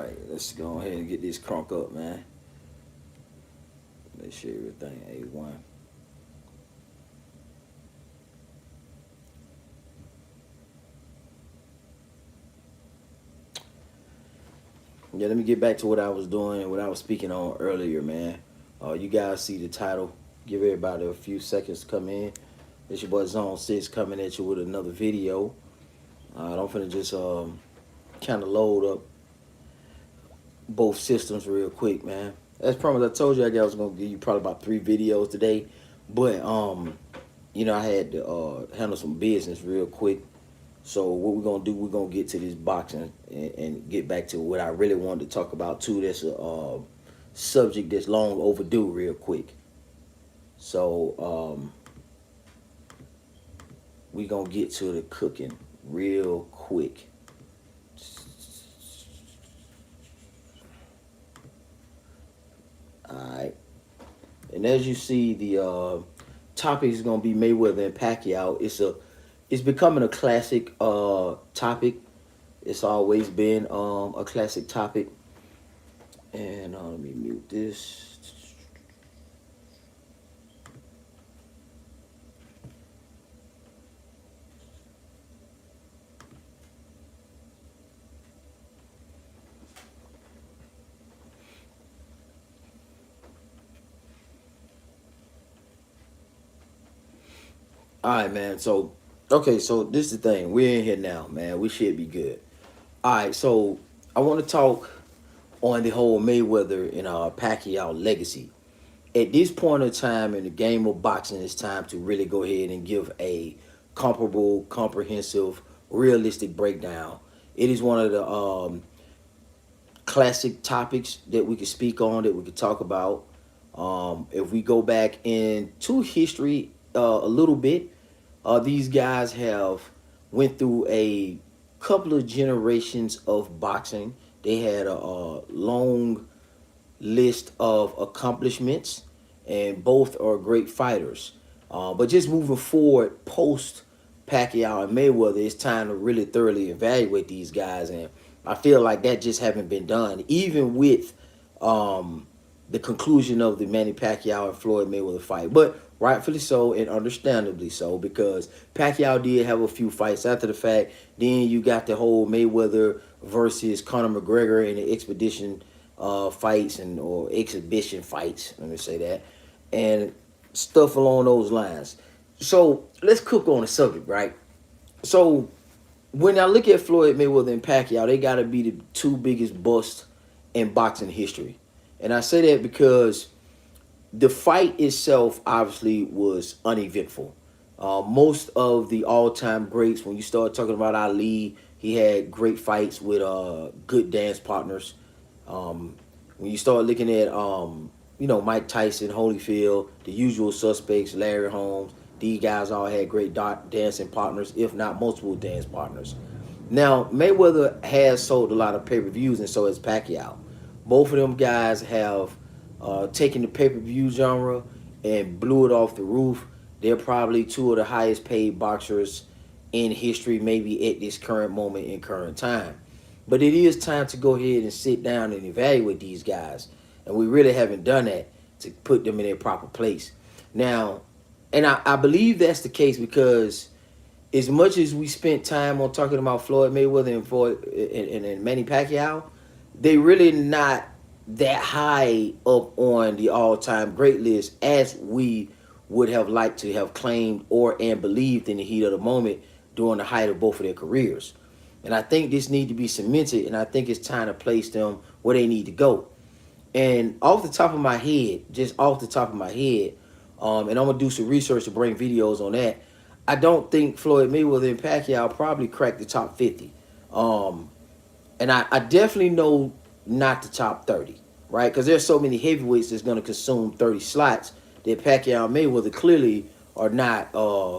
right, let's go ahead and get this crunk up, man. Make sure everything A1. Yeah, let me get back to what I was doing, what I was speaking on earlier, man. You guys see the title. Give everybody a few seconds to come in. It's your boy Zone 6 coming at you with another video. I'm finna just kind of load up both systems real quick, man. As promised, I told you I was gonna give you probably about 3 videos today, but you know, I had to handle some business real quick. So what we're gonna do, we're gonna get to this boxing and get back to what I really wanted to talk about too. That's a subject that's long overdue, real quick. So we gonna get to the cooking real quick. Alright. And as you see, the topic is gonna be Mayweather and Pacquiao. It's becoming a classic topic. It's always been a classic topic. And let me mute this. All right, man. So, okay, so this is the thing. We're in here now, man. We should be good. All right, so I want to talk on the whole Mayweather and Pacquiao legacy. At this point in time in the game of boxing, it's time to really go ahead and give a comparable, comprehensive, realistic breakdown. It is one of the classic topics that we could speak on, that we could talk about. If we go back into history a little bit, these guys have went through a couple of generations of boxing. They had a long list of accomplishments, and both are great fighters. But just moving forward, post Pacquiao and Mayweather, it's time to really thoroughly evaluate these guys, and I feel like that just haven't been done, even with the conclusion of the Manny Pacquiao and Floyd Mayweather fight. But rightfully so and understandably so, because Pacquiao did have a few fights after the fact. Then you got the whole Mayweather versus Conor McGregor in the expedition fights or exhibition fights, let me say that, and stuff along those lines. So let's cook on the subject, right? So when I look at Floyd Mayweather and Pacquiao, they got to be the 2 biggest busts in boxing history. And I say that because the fight itself obviously was uneventful. Most of the all-time greats, when you start talking about Ali, he had great fights with good dance partners. When you start looking at, you know, Mike Tyson, Holyfield, the usual suspects, Larry Holmes, these guys all had great dancing partners, if not multiple dance partners. Now, Mayweather has sold a lot of pay-per-views, and so has Pacquiao. Both of them guys have taken the pay-per-view genre and blew it off the roof. They're probably 2 of the highest paid boxers in history, maybe at this current moment in current time. But it is time to go ahead and sit down and evaluate these guys. And we really haven't done that to put them in their proper place. Now, and I believe that's the case because as much as we spent time on talking about Floyd Mayweather and Manny Pacquiao, they really not that high up on the all-time great list as we would have liked to have claimed and believed in the heat of the moment during the height of both of their careers. And I think this needs to be cemented, and I think it's time to place them where they need to go. And off the top of my head, just off the top of my head, and I'm going to do some research to bring videos on that, I don't think Floyd Mayweather and Pacquiao probably cracked the top 50. And I definitely know not the top 30, right? Because there's so many heavyweights that's going to consume 30 slots that Pacquiao and Mayweather clearly are not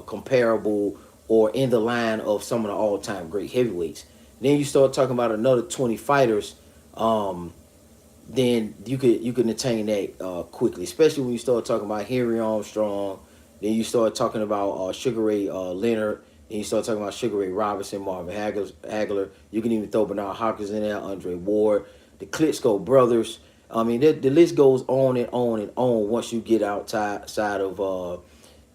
comparable or in the line of some of the all-time great heavyweights. Then you start talking about another 20 fighters, then you could attain that quickly, especially when you start talking about Henry Armstrong. Then you start talking about Sugar Ray Leonard. Then you start talking about Sugar Ray Robinson, Marvin Hagler. You can even throw Bernard Hopkins in there, Andre Ward. the Klitschko brothers. I mean, the list goes on and on and on once you get outside of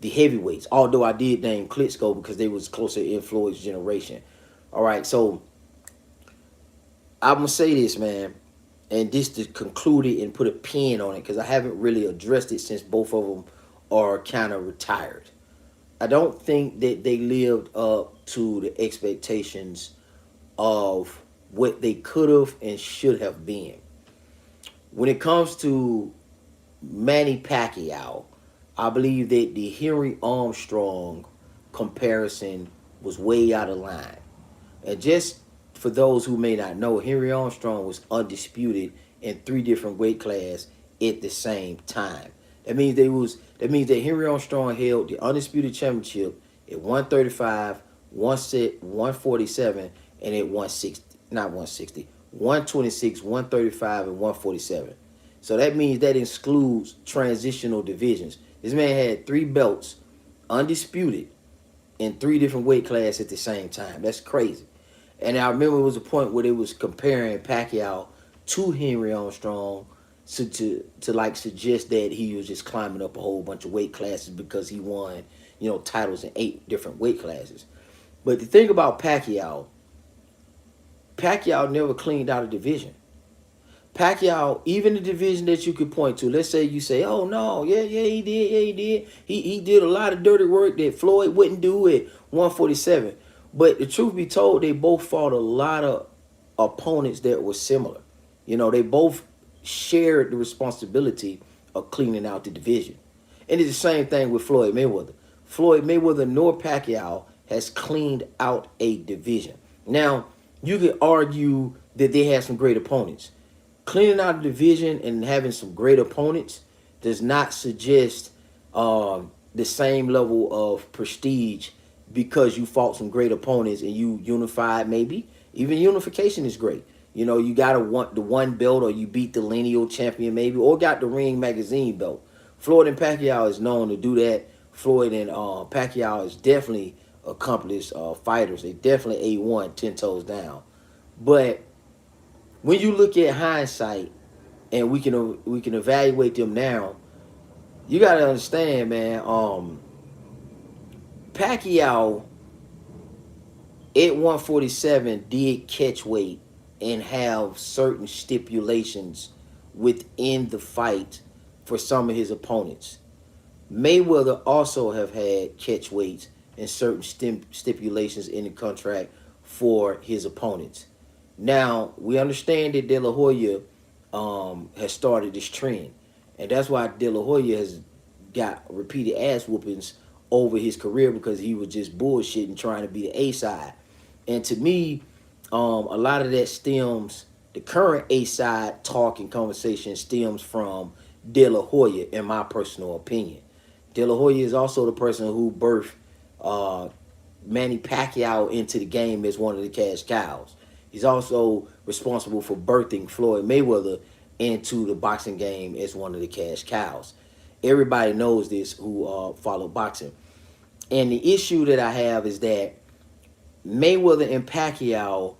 the heavyweights. Although I did name Klitschko because they was closer in Floyd's generation. All right, so I'm gonna say this, man, and this to conclude it and put a pin on it because I haven't really addressed it since both of them are kind of retired. I don't think that they lived up to the expectations of what they could have and should have been. When it comes to Manny Pacquiao, I believe that the Henry Armstrong comparison was way out of line. And just for those who may not know, Henry Armstrong was undisputed in three different weight classes at the same time. That means that Henry Armstrong held the undisputed championship at 135, 147, and at 160, not 160, 126, 135, and 147. So that means that excludes transitional divisions. This man had three belts, undisputed, in three different weight classes at the same time. That's crazy. And I remember it was a point where they was comparing Pacquiao to Henry Armstrong to like suggest that he was just climbing up a whole bunch of weight classes because he won, titles in 8 different weight classes. But the thing about Pacquiao, Pacquiao never cleaned out a division. Pacquiao, even the division that you could point to, let's say you say, oh no, yeah, he did, yeah, he did. He did a lot of dirty work that Floyd wouldn't do at 147. But the truth be told, they both fought a lot of opponents that were similar. They both shared the responsibility of cleaning out the division. And it's the same thing with Floyd Mayweather. Floyd Mayweather nor Pacquiao has cleaned out a division. Now, you could argue that they had some great opponents. Cleaning out a division and having some great opponents does not suggest the same level of prestige because you fought some great opponents and you unified maybe. Even unification is great. You got the one belt or you beat the lineal champion maybe or got the Ring Magazine belt. Floyd and Pacquiao is known to do that. Floyd and Pacquiao is definitely accomplished fighters. They definitely A1, 10 toes down. But when you look at hindsight and we can evaluate them now, you got to understand, man, Pacquiao at 147 did catch weight and have certain stipulations within the fight for some of his opponents. Mayweather also have had catch weights and certain stipulations in the contract for his opponents. Now, we understand that De La Hoya has started this trend. And that's why De La Hoya has got repeated ass whoopings over his career because he was just bullshitting trying to be the A side. And to me, a lot of that stems, the current A side talk and conversation stems from De La Hoya, in my personal opinion. De La Hoya is also the person who birthed Manny Pacquiao into the game as one of the cash cows. He's also responsible for birthing Floyd Mayweather into the boxing game as one of the cash cows. Everybody knows this who follow boxing. And the issue that I have is that Mayweather and Pacquiao,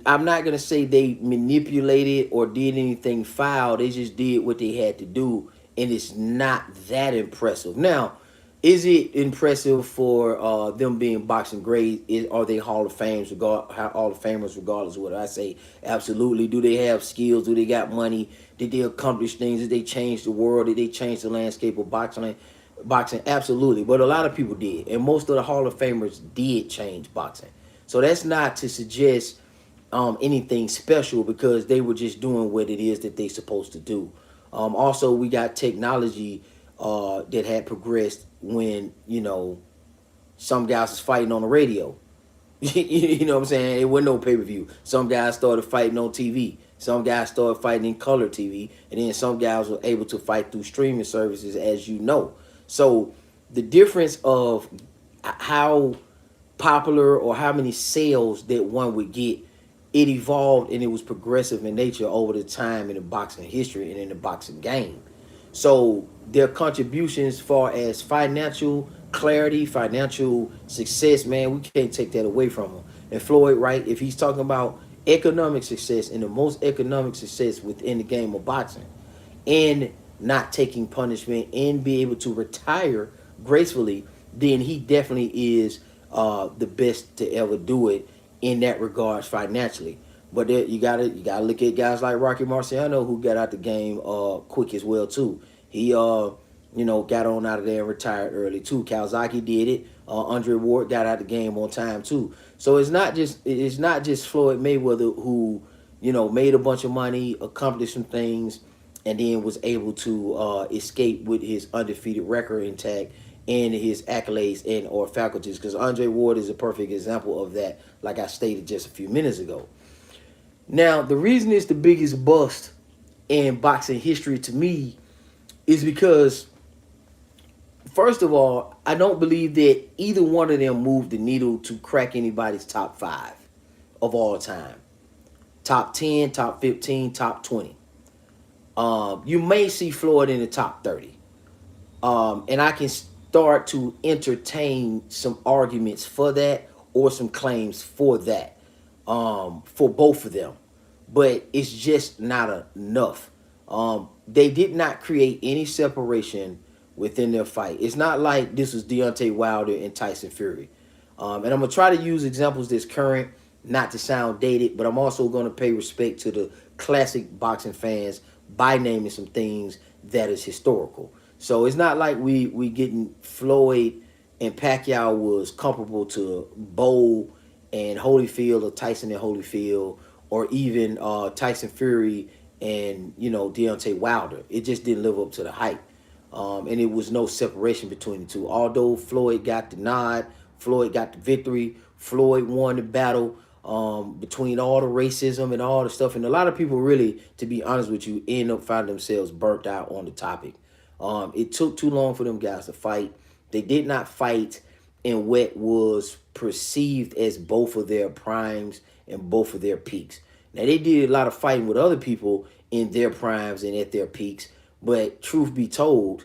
I'm not going to say they manipulated or did anything foul. They just did what they had to do, and it's not that impressive. Now, is it impressive for them being boxing great? Are they Hall of Famers regardless of what I say? Absolutely. Do they have skills? Do they got money? Did they accomplish things? Did they change the world? Did they change the landscape of boxing? Absolutely. But a lot of people did. And most of the Hall of Famers did change boxing. So that's not to suggest anything special because they were just doing what it is that they're supposed to do. Also, we got technology that had progressed when, some guys was fighting on the radio. You know what I'm saying? It wasn't no pay-per-view. Some guys started fighting on TV. Some guys started fighting in color TV. And then some guys were able to fight through streaming services, as you know. So the difference of how popular or how many sales that one would get, it evolved and it was progressive in nature over the time in the boxing history and in the boxing game. So their contributions as far as financial clarity, financial success, man, we can't take that away from them. And Floyd, right, if he's talking about economic success and the most economic success within the game of boxing, and not taking punishment and be able to retire gracefully, then he definitely is the best to ever do it in that regards financially. But there, you gotta look at guys like Rocky Marciano, who got out the game quick as well too. He got on out of there and retired early too. Kawasaki did it. Andre Ward got out the game on time too. So it's not just Floyd Mayweather who made a bunch of money, accomplished some things, and then was able to escape with his undefeated record intact and his accolades and or faculties. Because Andre Ward is a perfect example of that, like I stated just a few minutes ago. Now, the reason it's the biggest bust in boxing history to me is because, first of all, I don't believe that either one of them moved the needle to crack anybody's top five of all time. Top 10, top 15, top 20. You may see Floyd in the top 30. And I can start to entertain some arguments for that or some claims for that, for both of them. But it's just not enough. They did not create any separation within their fight. It's not like this was Deontay Wilder and Tyson Fury. And I'm going to try to use examples that's current, not to sound dated, but I'm also going to pay respect to the classic boxing fans by naming some things that is historical. So it's not like we getting Floyd and Pacquiao was comparable to Bo and Holyfield or Tyson and Holyfield, or even Tyson Fury and Deontay Wilder. It just didn't live up to the hype. And it was no separation between the two. Although Floyd got the nod, Floyd got the victory, Floyd won the battle between all the racism and all the stuff. And a lot of people really, to be honest with you, end up finding themselves burnt out on the topic. It took too long for them guys to fight. They did not fight in what was perceived as both of their primes and both of their peaks. Now, they did a lot of fighting with other people in their primes and at their peaks, but truth be told,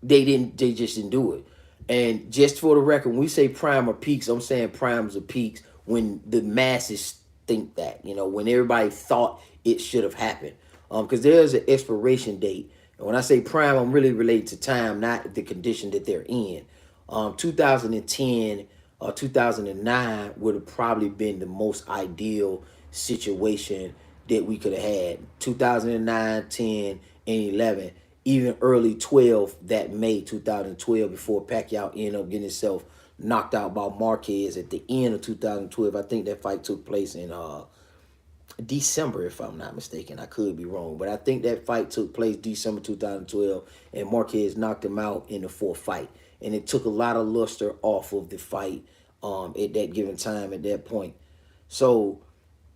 they just didn't do it. And just for the record, when we say prime or peaks, I'm saying primes or peaks when the masses think that, when everybody thought it should have happened. Because there's an expiration date. And when I say prime, I'm really related to time, not the condition that they're in. 2010 or 2009 would have probably been the most ideal situation that we could have had. 2009, 10, and 11, even early 12, that May 2012, before Pacquiao ended up getting himself knocked out by Marquez at the end of 2012. I think that fight took place in December, if I'm not mistaken. I could be wrong, but I think that fight took place December 2012, and Marquez knocked him out in the fourth fight. And it took a lot of luster off of the fight at that given time, at that point. So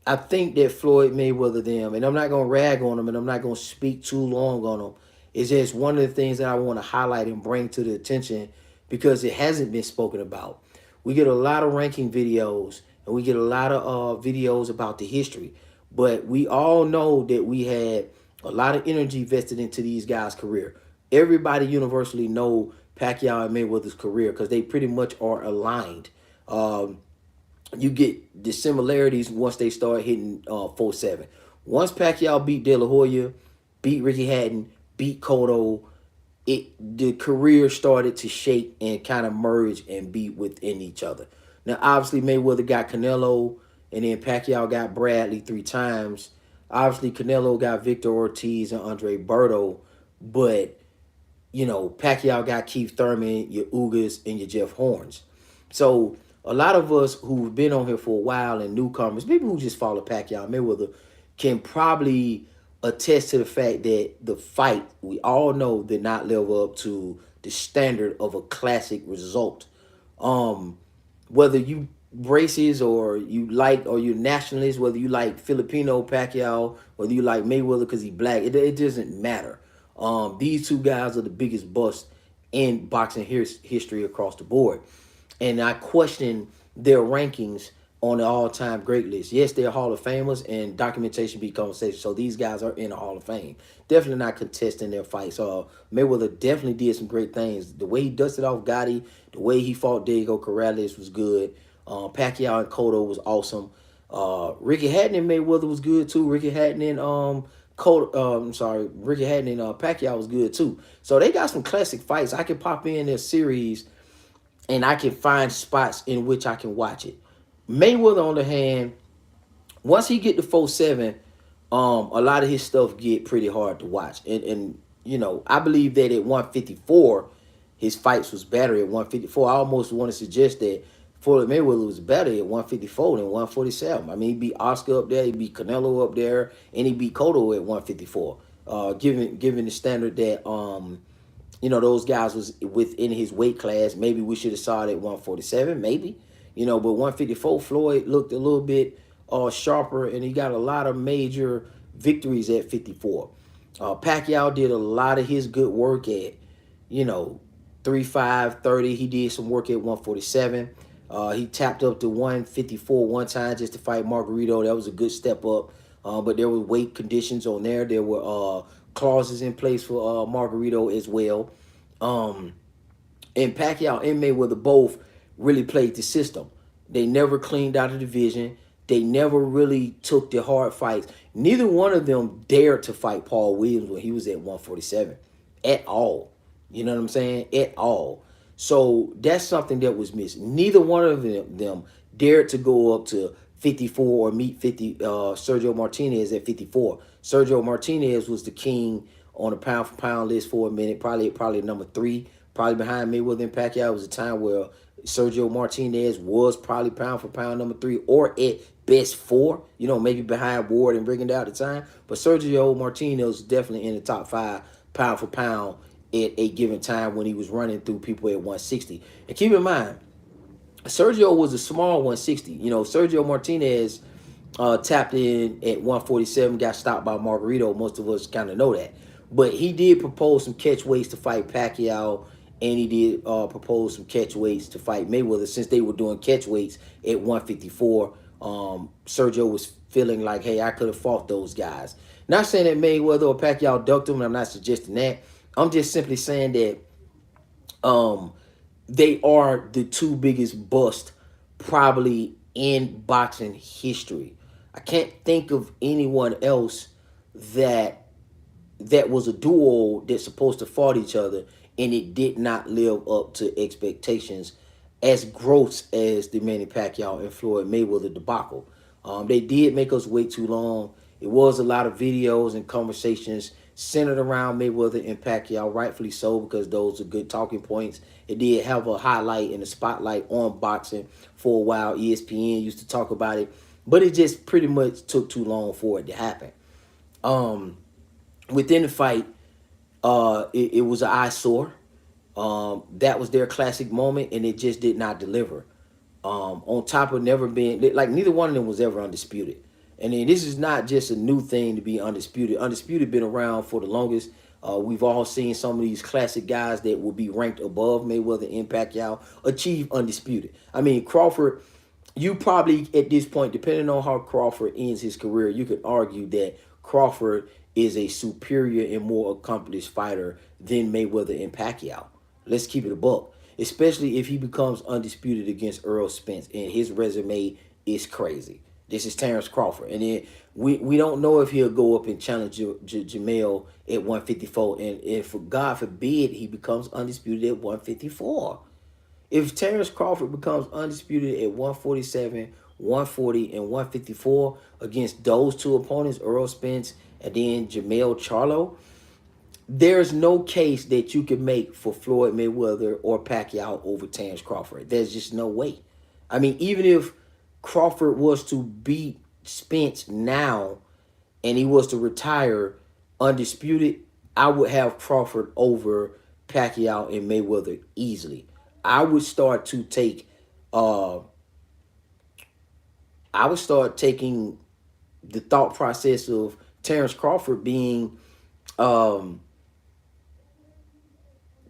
I think that Floyd Mayweather them, and I'm not going to rag on them, and I'm not going to speak too long on them. It's just one of the things that I want to highlight and bring to the attention because it hasn't been spoken about. We get a lot of ranking videos, and we get a lot of videos about the history. But we all know that we had a lot of energy vested into these guys' career. Everybody universally know Pacquiao and Mayweather's career because they pretty much are aligned. You get the similarities once they start hitting 4-7. Once Pacquiao beat De La Hoya, beat Ricky Hatton, beat Cotto, the career started to shake and kind of merge and be within each other. Now, obviously, Mayweather got Canelo, and then Pacquiao got Bradley 3 times. Obviously, Canelo got Victor Ortiz and Andre Berto, but Pacquiao got Keith Thurman, your Ugas, and your Jeff Horns. So a lot of us who've been on here for a while and newcomers, people who just follow Pacquiao and Mayweather, can probably attest to the fact that the fight, we all know, did not live up to the standard of a classic result. Whether you races or you like, or you're nationalist, whether you like Filipino Pacquiao, whether you like Mayweather because he's black, it doesn't matter. These two guys are the biggest bust in boxing history across the board. And I question their rankings on the all-time great list. Yes, they're Hall of Famers, and documentation be conversation. So these guys are in the Hall of Fame. Definitely not contesting their fights. Mayweather definitely did some great things. The way he dusted off Gotti, the way he fought Diego Corrales was good. Pacquiao and Cotto was awesome. Ricky Hatton and Mayweather was good too. Ricky Hatton and Ricky Hatton and Pacquiao was good too. So they got some classic fights. I can pop in their series and I can find spots in which I can watch it. Mayweather, on the hand, once he get to 4-7, a lot of his stuff get pretty hard to watch. And you know, I believe that at 154, his fights was better at 154. I almost want to suggest that Floyd Mayweather was better at 154 than 147. I mean, he beat Oscar up there, he beat Canelo up there, and he beat Cotto at 154. Given the standard that you know, those guys was within his weight class. Maybe we should have saw it at 147, maybe. You know, but 154, Floyd looked a little bit sharper, and he got a lot of major victories at 54. Pacquiao did a lot of his good work at, you know, 35, 30. He did some work at 147. He tapped up to 154 one time just to fight Margarito. That was a good step up. But there were weight conditions on there. There were clauses in place for Margarito as well. And Pacquiao and Mayweather both really played the system. They never cleaned out a division. They never really took the hard fights. Neither one of them dared to fight Paul Williams when he was at 147 at all. You know what I'm saying? At all. So that's something that was missing. Neither one of them dared to go up to 54 or meet Sergio Martinez at 54. Sergio Martinez was the king on the pound for pound list for a minute, probably number 3, probably behind Mayweather and Pacquiao. It was a time where Sergio Martinez was probably pound for pound number 3, or at best 4, you know, maybe behind Ward and Rigondeaux at the time. But Sergio Martinez was definitely in the top 5 pound for pound at a given time when he was running through people at 160. And keep in mind, Sergio was a small 160. You know, Sergio Martinez tapped in at 147, got stopped by Margarito. Most of us kind of know that. But he did propose some catch weights to fight Pacquiao, and he did propose some catch weights to fight Mayweather. Since they were doing catch weights at 154, Sergio was feeling like, hey, I could have fought those guys. Not saying that Mayweather or Pacquiao ducked him, and I'm not suggesting that. I'm just simply saying that they are the 2 biggest busts probably in boxing history. I can't think of anyone else that was a duo that's supposed to fight each other and it did not live up to expectations as gross as the Manny Pacquiao and Floyd Mayweather debacle. They did make us wait too long. It was a lot of videos and conversations centered around Mayweather and Pacquiao, rightfully so, because those are good talking points. It did have a highlight and a spotlight on boxing for a while. ESPN used to talk about it, but it just pretty much took too long for it to happen. Within the fight, it was an eyesore. That was their classic moment, and it just did not deliver. On top of never being, like, neither one of them was ever undisputed. And then this is not just a new thing to be undisputed. Undisputed been around for the longest. We've all seen some of these classic guys that will be ranked above Mayweather and Pacquiao achieve undisputed. I mean, Crawford, you probably at this point, depending on how Crawford ends his career, you could argue that Crawford is a superior and more accomplished fighter than Mayweather and Pacquiao. Let's keep it a buck. Especially if he becomes undisputed against Errol Spence, and his resume is crazy. This is Terrence Crawford. And then we don't know if he'll go up and challenge Jamel at 154. And for God forbid he becomes undisputed at 154. If Terrence Crawford becomes undisputed at 147, 140, and 154 against those 2 opponents, Errol Spence and then Jamel Charlo, there's no case that you can make for Floyd Mayweather or Pacquiao over Terrence Crawford. There's just no way. I mean, even if Crawford was to beat Spence now and he was to retire undisputed, I would have Crawford over Pacquiao and Mayweather easily. I would start to take taking the thought process of Terrence Crawford being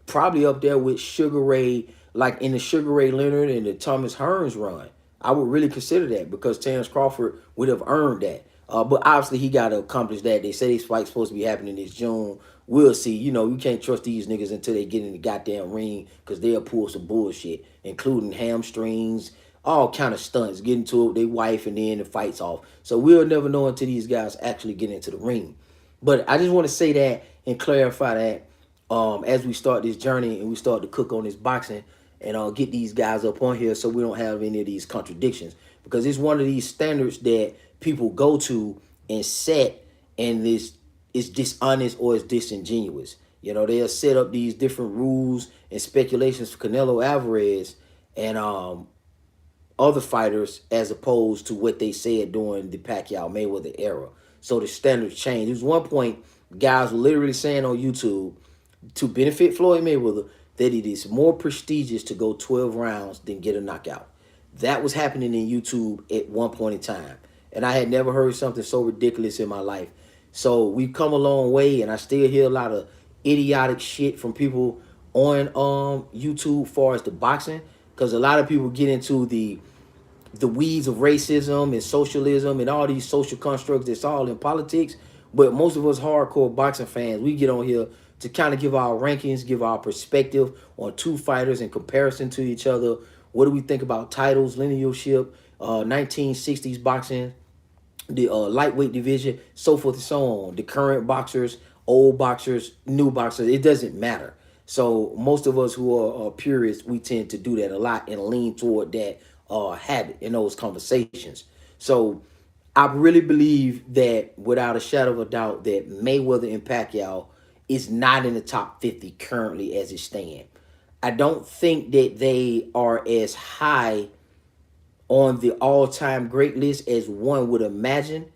probably up there with Sugar Ray, like in the Sugar Ray Leonard and the Thomas Hearns run. I would really consider that because Terrence Crawford would have earned that. But obviously he got to accomplish that. They say this fight's supposed to be happening this June. We'll see. You know, you can't trust these niggas until they get in the goddamn ring because they'll pull some bullshit, including hamstrings, all kind of stunts, get into it with their wife, and then the fight's off. So we'll never know until these guys actually get into the ring. But I just want to say that and clarify that as we start this journey and we start to cook on this boxing and get these guys up on here so we don't have any of these contradictions, because it's one of these standards that people go to and set, and this is dishonest or it's disingenuous. They'll set up these different rules and speculations for Canelo Alvarez and other fighters as opposed to what they said during the Pacquiao Mayweather era. So the standards changed. There was one point guys were literally saying on YouTube, to benefit Floyd Mayweather, that it is more prestigious to go 12 rounds than get a knockout. That was happening in YouTube at one point in time. And I had never heard something so ridiculous in my life. So we've come a long way, and I still hear a lot of idiotic shit from people on YouTube as far as the boxing, because a lot of people get into the weeds of racism and socialism and all these social constructs that's all in politics. But most of us hardcore boxing fans, we get on here to kind of give our rankings, give our perspective on two fighters in comparison to each other. What do we think about titles, linealship, 1960s boxing, the lightweight division, so forth and so on. The current boxers, old boxers, new boxers, it doesn't matter. So most of us who are purists, we tend to do that a lot and lean toward that habit in those conversations. So I really believe that without a shadow of a doubt that Mayweather and Pacquiao is not in the top 50 currently as it stands. I don't think that they are as high on the all-time great list as one would imagine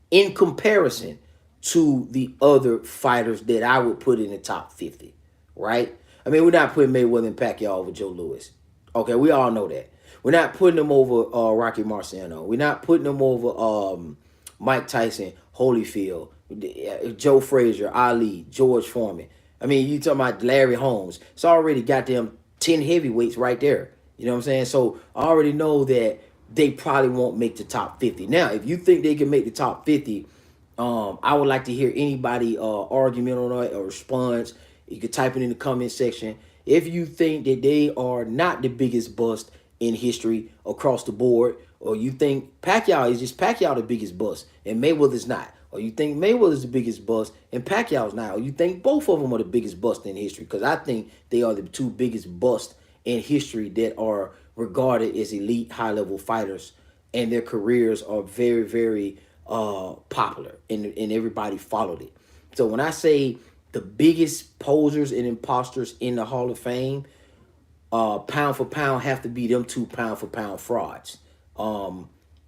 in comparison to the other fighters that I would put in the top 50, right? I mean, we're not putting Mayweather and Pacquiao over Joe Louis. Okay, we all know that. We're not putting them over Rocky Marciano. We're not putting them over Mike Tyson, Holyfield, Joe Frazier, Ali, George Foreman. I mean, you talking about Larry Holmes. It's already got them 10 heavyweights right there. You know what I'm saying? So I already know that they probably won't make the top 50. Now, if you think they can make the top 50, I would like to hear anybody argument on it or response. You could type it in the comment section. If you think that they are not the biggest bust in history across the board, or you think Pacquiao is just Pacquiao the biggest bust and Mayweather's not, or you think Mayweather's the biggest bust and Pacquiao's not, or you think both of them are the biggest bust in history, because I think they are the two biggest busts in history that are regarded as elite high-level fighters, and their careers are very, very popular, and everybody followed it. So when I say the biggest posers and imposters in the Hall of Fame, pound for pound, have to be them two pound for pound frauds.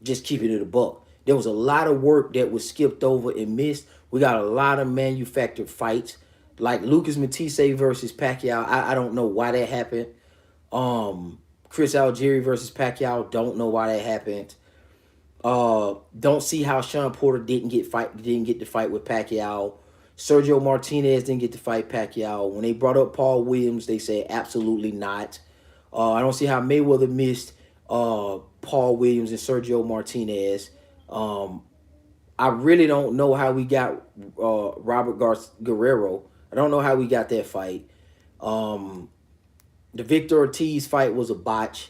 Just keeping it a buck. There was a lot of work that was skipped over and missed. We got a lot of manufactured fights, like Lucas Matisse versus Pacquiao. I don't know why that happened. Chris Algieri versus Pacquiao. Don't know why that happened. Don't see how Sean Porter didn't get to fight with Pacquiao. Sergio Martinez didn't get to fight Pacquiao. When they brought up Paul Williams, they said absolutely not. I don't see how Mayweather missed Paul Williams and Sergio Martinez. I really don't know how we got Robert Guerrero. I don't know how we got that fight. The Victor Ortiz fight was a botch.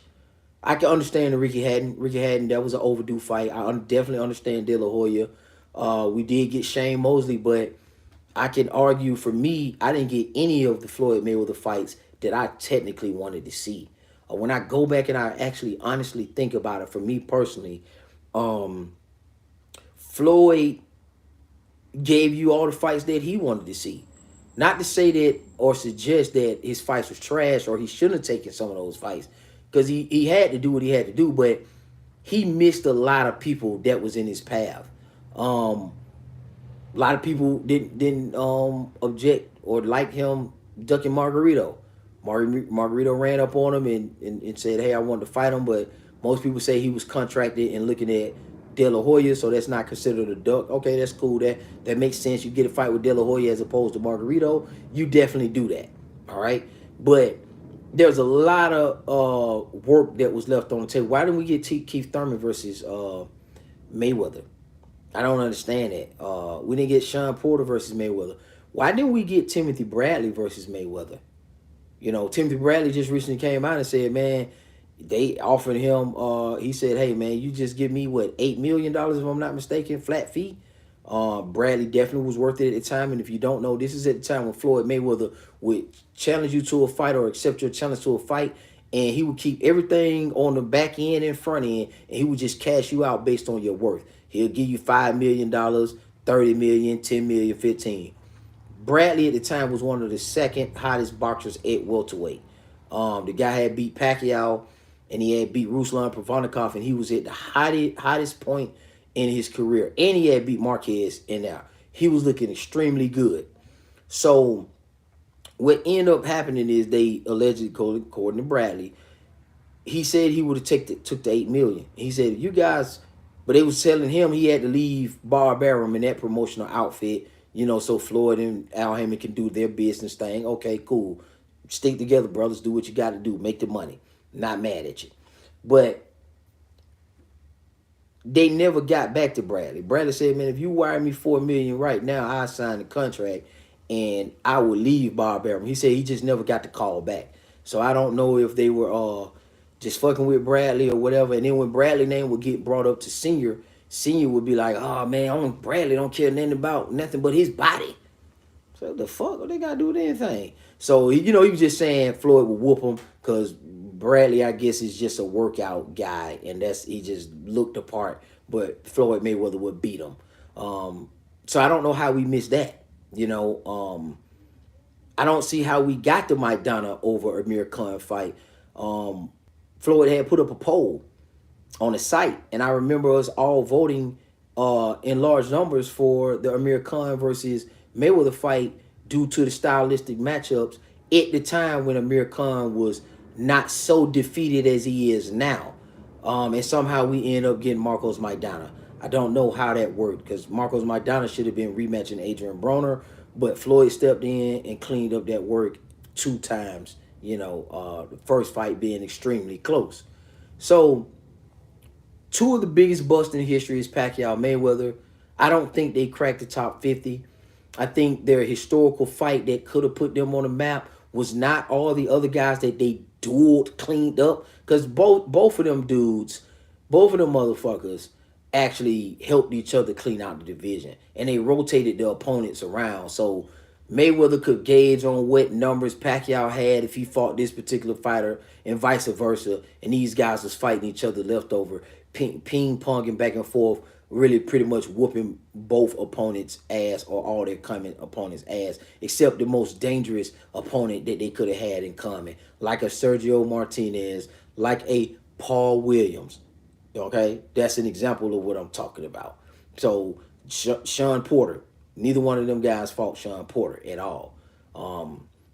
I can understand the Ricky Hatton, that was an overdue fight. I definitely understand De La Hoya. We did get Shane Mosley, but I can argue, for me, I didn't get any of the Floyd Mayweather fights that I technically wanted to see. When I go back and I actually honestly think about it, for me personally, Floyd gave you all the fights that he wanted to see. Not to say that or suggest that his fights was trash or he shouldn't have taken some of those fights, because he had to do what he had to do, but he missed a lot of people that was in his path. A lot of people didn't object or like him ducking Margarito. Margarito ran up on him and said, hey, I wanted to fight him, but most people say he was contracted and looking at De La Hoya, so that's not considered a duck. Okay, that's cool. That makes sense. You get a fight with De La Hoya as opposed to Margarito, you definitely do that. All right? But there's a lot of work that was left on the table. Why didn't we get Keith Thurman versus Mayweather? I don't understand that. We didn't get Sean Porter versus Mayweather. Why didn't we get Timothy Bradley versus Mayweather? You know, Timothy Bradley just recently came out and said, man, They offered him. He said, "Hey man, you just give me what $8 million if I'm not mistaken, flat fee." Bradley definitely was worth it at the time, and if you don't know, this is at the time when Floyd Mayweather would challenge you to a fight or accept your challenge to a fight, and he would keep everything on the back end and front end, and he would just cash you out based on your worth. He'll give you $5 million, 30 million, 10 million, 15. Bradley at the time was one of the second hottest boxers at welterweight. The guy had beat Pacquiao, and he had beat Ruslan Provodnikov, and he was at the hottest point in his career. And he had beat Marquez in there. He was looking extremely good. So what ended up happening is they allegedly, according to Bradley, he said he would have took the 8 million. He said you guys, but they was telling him he had to leave Barbarian in that promotional outfit, so Floyd and Al Hammond can do their business thing. Okay, cool. Stick together, brothers. Do what you got to do. Make the money. Not mad at you, but they never got back to Bradley. Bradley said, "Man, if you wire me 4 million right now, I sign the contract and I will leave Barbarian." He said he just never got the call back. So I don't know if they were just fucking with Bradley or whatever. And then when Bradley name would get brought up to Senior, Senior would be like, "Oh man, I don't Bradley don't care nothing about nothing but his body." So what the fuck? What they got to do with anything? So he was just saying Floyd would whoop him because Bradley, I guess, is just a workout guy, and he just looked the part. But Floyd Mayweather would beat him. So I don't know how we missed that. I don't see how we got the Maidana over Amir Khan fight. Floyd had put up a poll on the site, and I remember us all voting in large numbers for the Amir Khan versus Mayweather fight due to the stylistic matchups at the time when Amir Khan was not so defeated as he is now. And somehow we end up getting Marcos Maidana. I don't know how that worked because Marcos Maidana should have been rematching Adrian Broner, but Floyd stepped in and cleaned up that work 2 times. The first fight being extremely close. So 2 of the biggest busts in history is Pacquiao Mayweather. I don't think they cracked the top 50. I think their historical fight that could have put them on the map was not all the other guys that they dueled, cleaned up. Because both of them dudes, both of them motherfuckers actually helped each other clean out the division. And they rotated the opponents around. So Mayweather could gauge on what numbers Pacquiao had if he fought this particular fighter and vice versa. And these guys was fighting each other leftover, ping-ponging back and forth, really pretty much whooping both opponents' ass or all their coming opponents' ass, except the most dangerous opponent that they could have had in common, like a Sergio Martinez, like a Paul Williams. Okay, that's an example of what I'm talking about. So Sean Porter, neither one of them guys fought Sean Porter at all.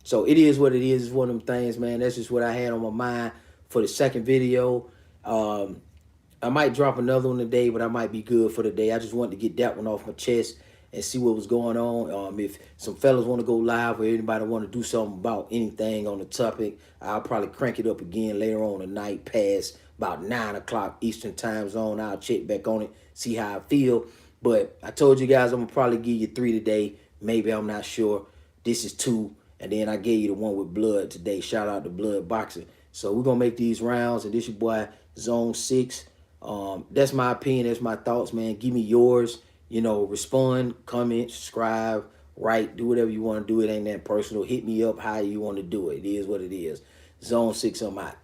So it is what it is. It's one of them things, man. That's just what I had on my mind for the second video. I might drop another one today, but I might be good for the day. I just wanted to get that one off my chest and see what was going on. If some fellas want to go live or anybody want to do something about anything on the topic, I'll probably crank it up again later on tonight past about 9 o'clock Eastern time zone. I'll check back on it, see how I feel. But I told you guys I'm going to probably give you 3 today. Maybe, I'm not sure. This is 2. And then I gave you the one with Blood today. Shout out to Blood Boxing. So we're going to make these rounds. And this your boy, Zone 6. That's my opinion. That's my thoughts, man. Give me yours. Respond, comment, subscribe, write, do whatever you want to do. It ain't that personal. Hit me up how you want to do it. It is what it is. Zone 6, I'm out.